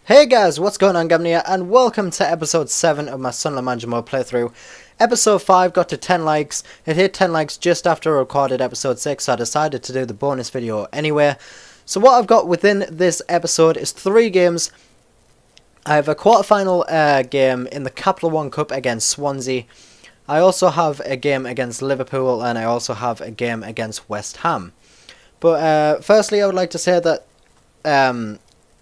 Hey guys, what's going on? Gavin here, and welcome to episode 7 of my Sunderland Manager Mode playthrough. Episode 5 got to 10 likes. It hit 10 likes just after I recorded episode 6, so I decided to do the bonus video anyway. So what I've got within this episode is 3 games. I have a quarter-final game in the Capital One Cup against Swansea. I also have a game against Liverpool, and I also have a game against West Ham. But firstly, I would like to say that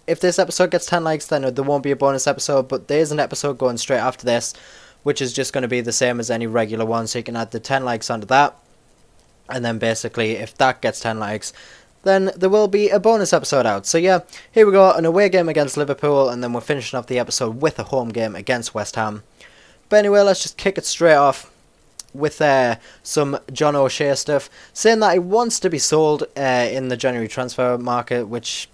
if this episode gets 10 likes, then there won't be a bonus episode, but there is an episode going straight after this, which is just going to be the same as any regular one, so you can add the 10 likes onto that. And then basically, if that gets 10 likes, then there will be a bonus episode out. So yeah, here we go, an away game against Liverpool, and then we're finishing off the episode with a home game against West Ham. But anyway, let's just kick it straight off with some John O'Shea stuff, saying that he wants to be sold in the January transfer market, which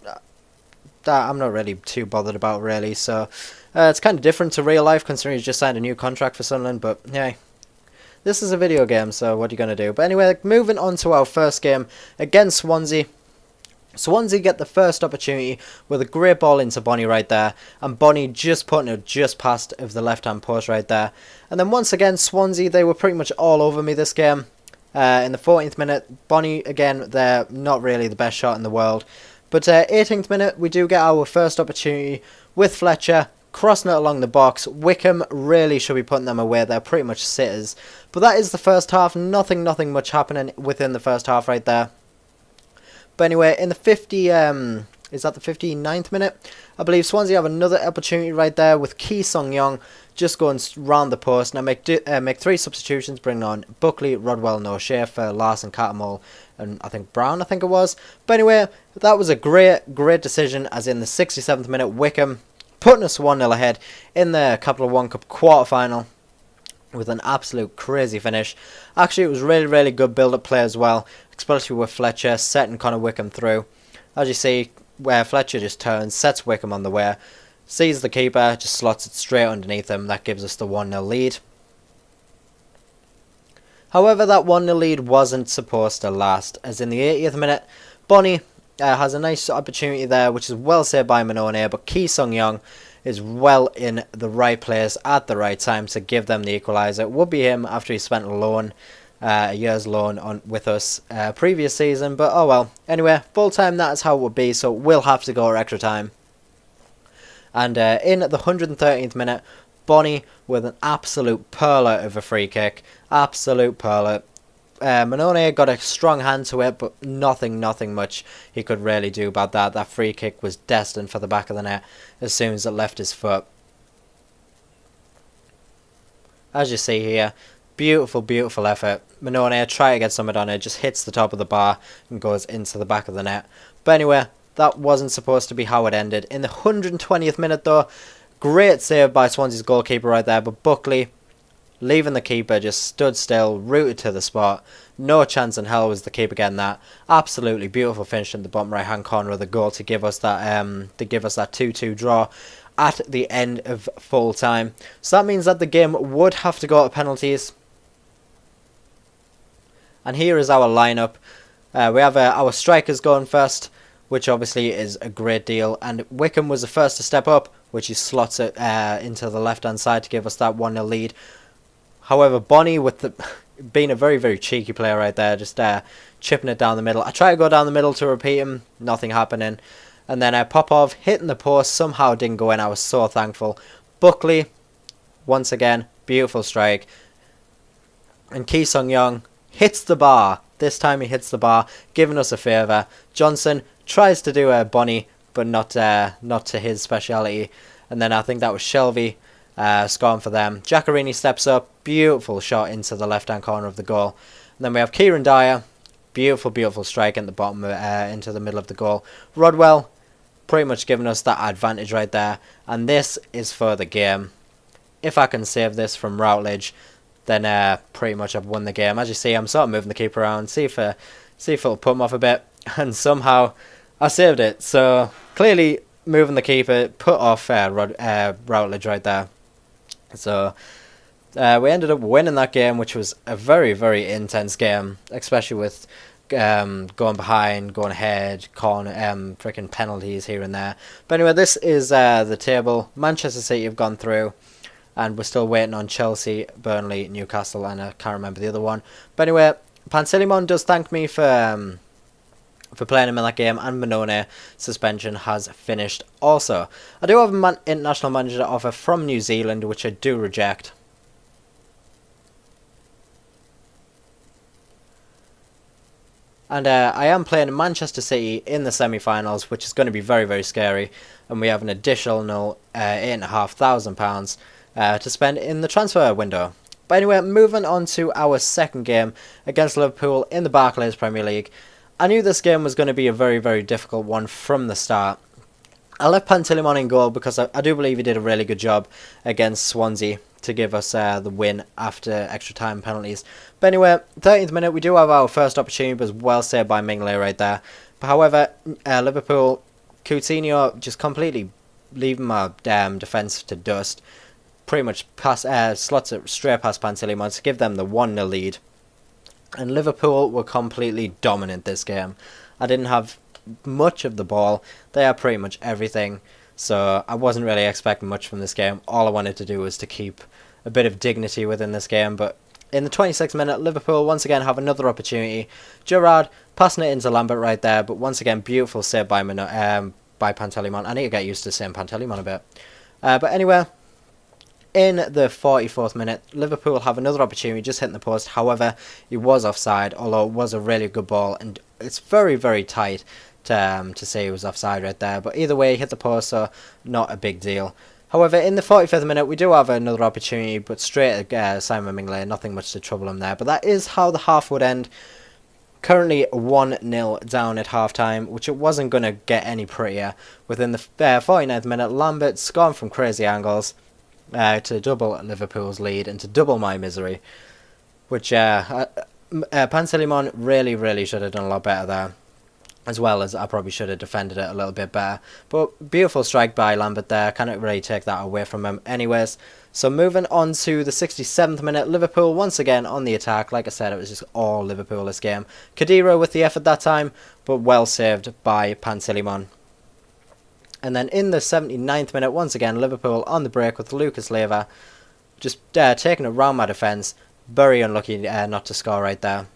that I'm not really too bothered about, really. So it's kind of different to real life, considering he's just signed a new contract for Sunderland. But yeah, this is a video game, so what are you going to do? But anyway, moving on to our first game against Swansea. Swansea get the first opportunity with a great ball into Bonnie right there, and Bonnie just putting it just past of the left hand post right there. And then once again, Swansea, they were pretty much all over me this game. In the 14th minute, Bonnie again, they're not really the best shot in the world. But 18th minute, we do get our first opportunity with Fletcher crossing it along the box. Wickham really should be putting them away. They're pretty much sitters. But that is the first half. Nothing much happening within the first half right there. But anyway, in the 59th minute, I believe Swansea have another opportunity right there with Ki Sung-young just going round the post. Now make 3 substitutions, bringing on Buckley, Rodwell and O'Shea for Larson, Catamol and I think Brown, I think it was. But anyway, that was a great decision, as in the 67th minute, Wickham putting us 1-0 ahead in the Capital One Cup quarter-final with an absolute crazy finish. Actually, it was really good build-up play as well, especially with Fletcher setting Connor Wickham through. As you see, where Fletcher just turns, sets Wickham on the way, sees the keeper, just slots it straight underneath him. That gives us the 1-0 lead. However, that 1-0 lead wasn't supposed to last, as in the 80th minute, Bonnie has a nice opportunity there, which is well saved by Manone, but Ki Sung-young is well in the right place at the right time to give them the equaliser. It would be him after he spent a year's loan with us previous season, but oh well. Anyway, full time, that is how it would be, so we'll have to go extra time. And in the 113th minute, Bonnie with an absolute perler of a free kick. Absolute perler. Manone got a strong hand to it, but nothing much he could really do about that. That free kick was destined for the back of the net as soon as it left his foot. As you see here, beautiful effort. Manone try to get something on it, just hits the top of the bar and goes into the back of the net. But anyway, that wasn't supposed to be how it ended. In the 120th minute though, great save by Swansea's goalkeeper right there, but Buckley, leaving the keeper, just stood still, rooted to the spot. No chance in hell was the keeper getting that. Absolutely beautiful finish in the bottom right hand corner of the goal to give us that 2-2 draw at the end of full time. So that means that the game would have to go to penalties. And here is our lineup. We have our strikers going first, which obviously is a great deal. And Wickham was the first to step up, which he slots it into the left hand side to give us that 1-0 lead. However, Bonnie, with being a very cheeky player right there, just chipping it down the middle. I try to go down the middle to repeat him, nothing happening. And then Popov hitting the post, somehow didn't go in. I was so thankful. Buckley, once again, beautiful strike. And Ki Sung-young hits the bar. This time he hits the bar, giving us a favour. Johnson tries to do a Bonnie, but not to his speciality. And then I think that was Shelby scoring for them. Giacorini steps up, beautiful shot into the left hand corner of the goal. And then we have Kieran Dyer, beautiful strike at the bottom into the middle of the goal. Rodwell pretty much giving us that advantage right there, and this is for the game. If I can save this from Routledge, then pretty much I've won the game. As you see, I'm sort of moving the keeper around, see if it'll put him off a bit, and somehow I saved it. So clearly moving the keeper put off Routledge right there. So we ended up winning that game, which was a very intense game, especially with going behind, going ahead, corner, freaking penalties here and there. But anyway, this is the table. Manchester City have gone through, and we're still waiting on Chelsea, Burnley, Newcastle, and I can't remember the other one. But anyway, Pantilimon does thank me for playing him in that game, and Minone suspension has finished also. I do have an international manager offer from New Zealand, which I do reject. And I am playing Manchester City in the semi-finals, which is going to be very, very scary. And we have an additional £8,500 to spend in the transfer window. But anyway, moving on to our second game against Liverpool in the Barclays Premier League. I knew this game was going to be a very, very difficult one from the start. I left Pantilimon in goal because I do believe he did a really good job against Swansea to give us the win after extra time penalties. But anyway, 13th minute, we do have our first opportunity, but well saved by Mignolet right there. But however, Liverpool, Coutinho just completely leaving my defence to dust. Pretty much slots it straight past Pantilimon to give them the 1-0 lead. And Liverpool were completely dominant this game. I didn't have much of the ball. They had pretty much everything. So I wasn't really expecting much from this game. All I wanted to do was to keep a bit of dignity within this game. But in the 26th minute, Liverpool once again have another opportunity. Gerrard passing it into Lambert right there. But once again, beautiful save by Pantilimon. I need to get used to saying Pantilimon a bit. But anyway, in the 44th minute, Liverpool have another opportunity, just hitting the post. However, he was offside, although it was a really good ball. And it's very, very tight to say he was offside right there. But either way, he hit the post, so not a big deal. However, in the 45th minute, we do have another opportunity, but straight at Simon Mignolet, nothing much to trouble him there. But that is how the half would end. Currently 1-0 down at half-time, which it wasn't going to get any prettier. Within the 49th minute, Lambert's gone from crazy angles to double Liverpool's lead and to double my misery. Which Pantilimon really, really should have done a lot better there. As well as I probably should have defended it a little bit better. But beautiful strike by Lambert there. Can't really take that away from him anyways. So moving on to the 67th minute. Liverpool once again on the attack. Like I said, it was just all Liverpool this game. Khedira with the effort that time. But well saved by Pantilimon. And then in the 79th minute, once again, Liverpool on the break with Lucas Leiva. Just taking it round my defence. Very unlucky not to score right there.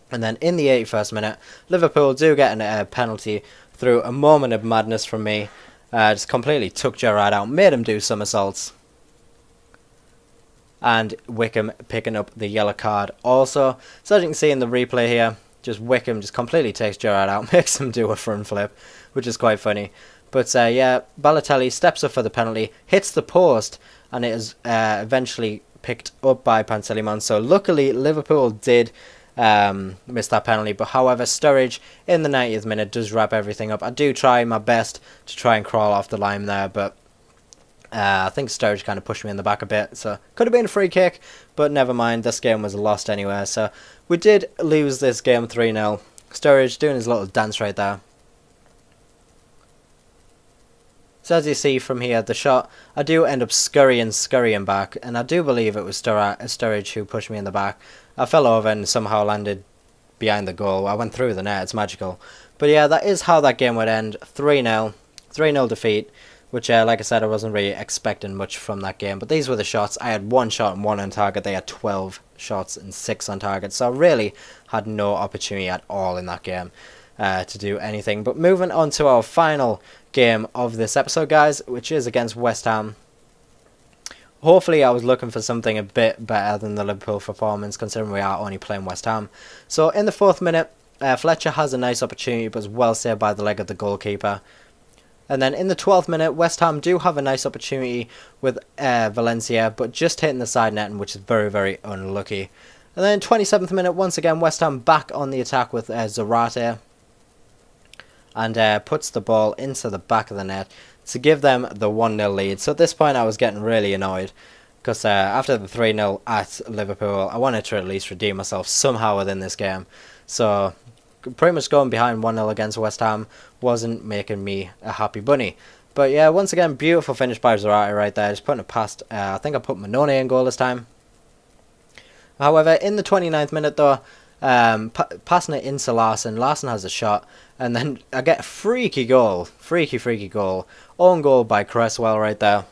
And then in the 81st minute, Liverpool do get a penalty through a moment of madness from me. Just completely took Gerrard out, made him do somersaults. And Wickham picking up the yellow card also. So as you can see in the replay here, just Wickham just completely takes Gerrard out, makes him do a front flip, which is quite funny. But yeah, Balotelli steps up for the penalty, hits the post, and it is eventually picked up by Pantilimon. So luckily, Liverpool did missed that penalty, but however, Sturridge in the 90th minute does wrap everything up. I do try my best to try and crawl off the line there, but I think Sturridge kind of pushed me in the back a bit, so could have been a free kick, but never mind, this game was lost anyway. So we did lose this game 3-0. Sturridge doing his little dance right there. So as you see from here, the shot, I do end up scurrying back, and I do believe it was Sturridge who pushed me in the back. I fell over and somehow landed behind the goal. I went through the net, it's magical. But yeah, that is how that game would end, 3-0. 3-0 defeat, which like I said, I wasn't really expecting much from that game. But these were the shots. I had 1 shot and 1 on target. They had 12 shots and 6 on target. So I really had no opportunity at all in that game to do anything. But moving on to our final game of this episode, guys, which is against West Ham. Hopefully I was looking for something a bit better than the Liverpool performance, considering we are only playing West Ham. So in the 4th minute, Fletcher has a nice opportunity, but is well saved by the leg of the goalkeeper. And then in the 12th minute, West Ham do have a nice opportunity with Valencia, but just hitting the side netting, which is very, very unlucky. And then 27th minute, once again, West Ham back on the attack with Zarate. And puts the ball into the back of the net to give them the 1-0 lead. So at this point I was getting really annoyed, because after the 3-0 at Liverpool, I wanted to at least redeem myself somehow within this game. So pretty much going behind 1-0 against West Ham wasn't making me a happy bunny. But yeah, once again, beautiful finish by Zarate right there, just putting it past, I think I put Minone in goal this time. However, in the 29th minute though, passing it into Larson. Larson has a shot, and then I get a freaky goal. Freaky goal. Own goal by Cresswell right there.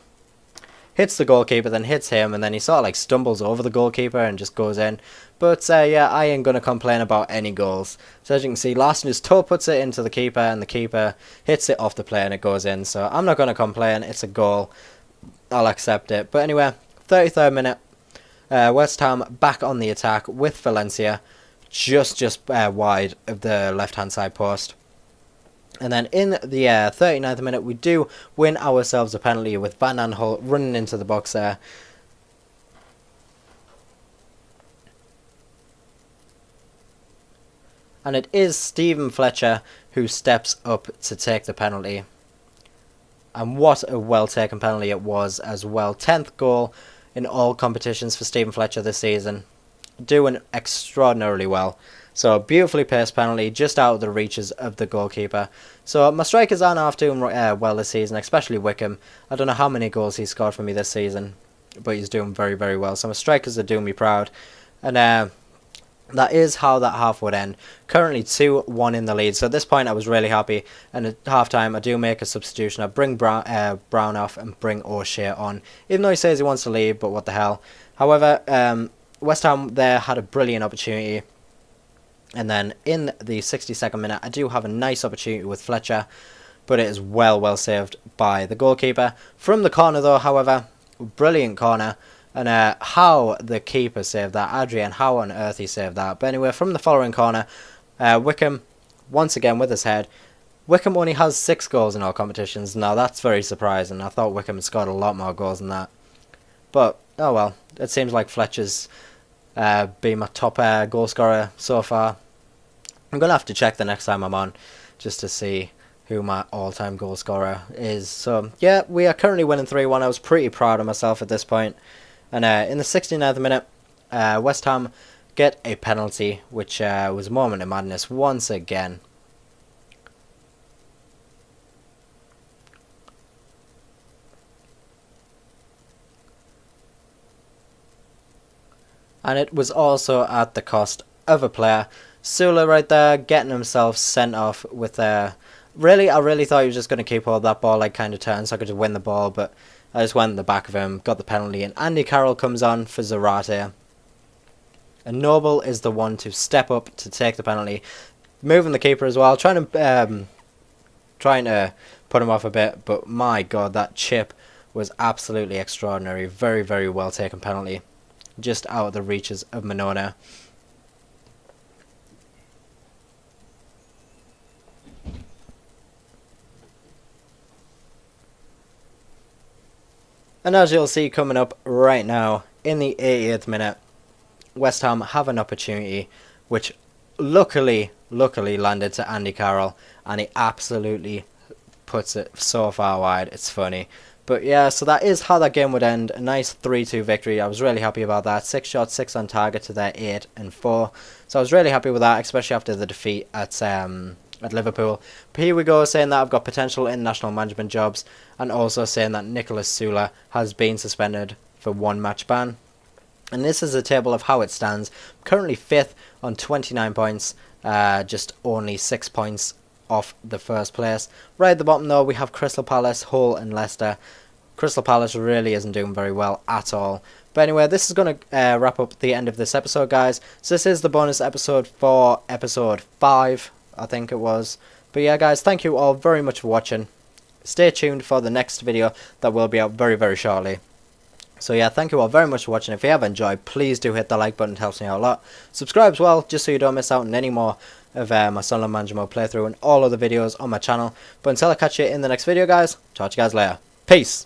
Hits the goalkeeper, then hits him, and then he sort of like stumbles over the goalkeeper and just goes in. But yeah, I ain't going to complain about any goals. So as you can see, Larson just toe puts it into the keeper, and the keeper hits it off the play and it goes in. So I'm not going to complain. It's a goal. I'll accept it. But anyway, 33rd minute. West Ham back on the attack with Valencia. Just wide of the left-hand side post. And then in the 39th minute, we do win ourselves a penalty with Van Aanholt running into the box there. And it is Stephen Fletcher who steps up to take the penalty. And what a well-taken penalty it was as well. 10th goal in all competitions for Stephen Fletcher this season. Doing extraordinarily well. So, beautifully paced penalty, just out of the reaches of the goalkeeper. So, my strikers aren't half doing well this season, especially Wickham. I don't know how many goals he scored for me this season, but he's doing very well. So, my strikers are doing me proud. And that is how that half would end. Currently 2-1 in the lead. So, at this point, I was really happy. And at half-time, I do make a substitution. I bring Brown off and bring O'Shea on. Even though he says he wants to leave, but what the hell. However, West Ham there had a brilliant opportunity. And then in the 62nd minute, I do have a nice opportunity with Fletcher, but it is well saved by the goalkeeper. From the corner though, however, brilliant corner. And how the keeper saved that, Adrian, how on earth he saved that. But anyway, from the following corner, Wickham, once again with his head. Wickham only has 6 goals in all competitions. Now that's very surprising. I thought Wickham had scored a lot more goals than that. But, oh well, it seems like Fletcher's been my top goal scorer so far. I'm going to have to check the next time I'm on just to see who my all-time goal scorer is. So, yeah, we are currently winning 3-1. I was pretty proud of myself at this point. And in the 69th minute, West Ham get a penalty, which was a moment of madness once again. And it was also at the cost of a player. Sula right there, getting himself sent off with I really thought he was just going to keep hold of that ball, like kind of turn, so I could just win the ball, but I just went in the back of him, got the penalty, and Andy Carroll comes on for Zarate. And Noble is the one to step up to take the penalty, moving the keeper as well, trying to put him off a bit, but my god, that chip was absolutely extraordinary. Very well taken penalty, just out of the reaches of Monona. And as you'll see coming up right now, in the 80th minute, West Ham have an opportunity, which luckily landed to Andy Carroll, and he absolutely puts it so far wide, it's funny. But yeah, so that is how that game would end. A nice 3-2 victory. I was really happy about that. 6 shots, 6 on target to their 8 and 4. So I was really happy with that, especially after the defeat at Liverpool. But here we go, saying that I've got potential in national management jobs, and also saying that Nicholas Sula has been suspended for 1 match ban. And this is a table of how it stands. I'm currently 5th on 29 points, just only 6 points off the first place. Right at the bottom though, we have Crystal Palace, Hull and Leicester. Crystal Palace really isn't doing very well at all. But anyway, this is going to wrap up the end of this episode, guys. So this is the bonus episode for episode 5, I think it was. But yeah, guys, thank you all very much for watching. Stay tuned for the next video that will be out very shortly. So yeah, thank you all very much for watching. If you have enjoyed, please do hit the like button, it helps me out a lot. Subscribe as well, just so you don't miss out on any more of my Sunderland Manager Mode playthrough and all other videos on my channel. But until I catch you in the next video, guys, talk to you guys later. Peace!